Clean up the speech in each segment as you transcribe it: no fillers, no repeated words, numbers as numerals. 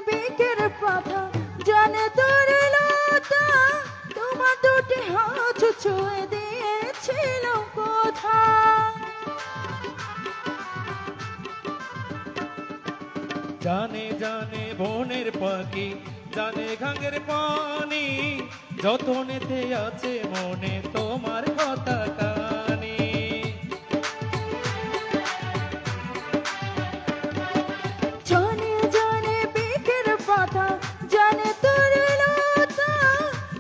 পিকের পাতা জানে তোর লতা, তোমার দুটি হাত ছুঁয়ে দিয়েছিল কোথা। জানে জানে বনের পাখি, জানে ঘাঙের পানি, যতনেতে আছে মনে তোমার কথা কানি। জানে জানে পিকের পাতা জানে তোর লতা,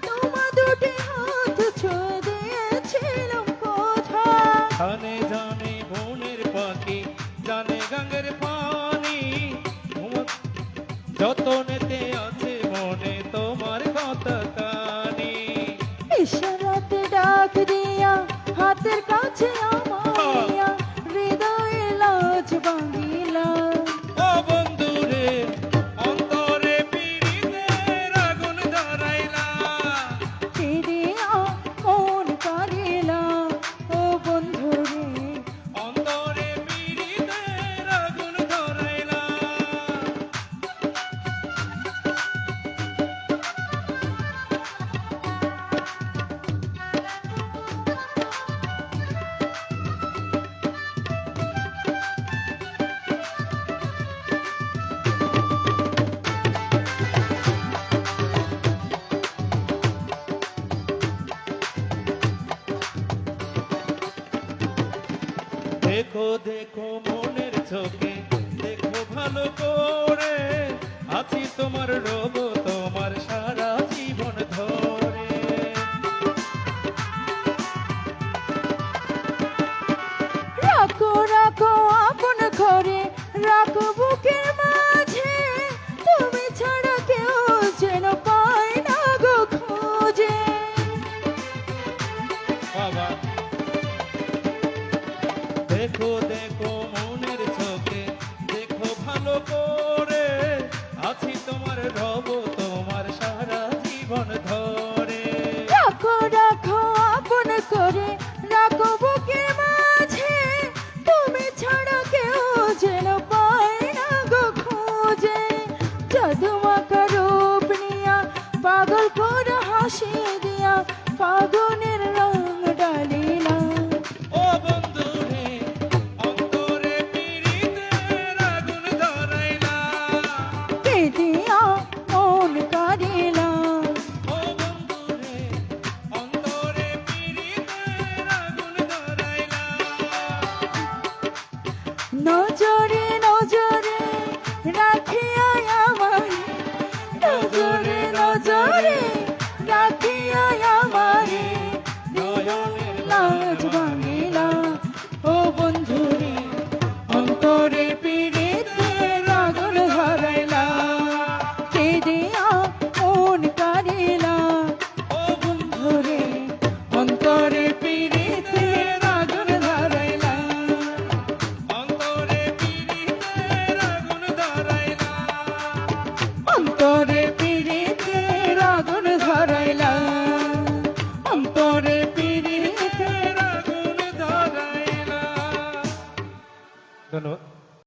তোমার দুটি হাত ছুঁয়ে দিয়েছিল কোথা। জানে জানে বনের পাখি, জানে ঘাঙের পানি, যতনেতে আছে মনে তোমার কথা কানি। ইশারাতে ডাক দিয়া হাতের কাছে আমারিয়া, হৃদয়ে লাজ ভাঙিলা। ও বন্ধু রে, অন্তরে পীড়িতের আগুন ধরাইলা। ফিরিয়া মন কারিলা, ও বন্ধু রে। অন্তরে পীড়িতের আগুন ধরাইলা। দেখো দেখো মনের চোখে, দেখো ভালো করে, আছি তোমার রব তোমার সারা জীবন ধরে। রাখো রাখো আপন ঘরে, রাখো বুকের মাঝে, তুমি ছাড়া কেউ যেন পায় না গো খোঁজে। বাবা দেখো দেখো মনের চোখে, দেখো ভালো করে, আছি তোমার রব তোমার সারা জীবন ধরে। রাখো রাখো আপন করে, রাখো বুকের মাঝে, তুমি ছাড়া কেউ যেন পায় না গো খোঁজে। জাদু মাখা রূপ নিয়া, পাগল করে হাসি দিয়া, ফাগুনের রং ডালিলা। ও বন্ধু রে, অন্তরে পীড়িতের আগুন ধরাইলা। কেঁদিয়া মন কারিলা। ও বন্ধু রে, অন্তরে পীড়িতের আগুন ধরাইলা। নজরে নজরে রাখিয়া আমায়, নজরে নজরে রাখিয়া আমারে, নয়নের লাজ ভাঙিলা। ও বন্ধু রে, অন্তরে পীড়িতের আগুন ধরাইলা, কেঁদিয়া মন কারিলা। ও বন্ধু রে, অন্তরে পীড়িতের আগুন ধরাইলা, অন্তরে পীড়িতের আগুন ধরাইলা। অন্তরে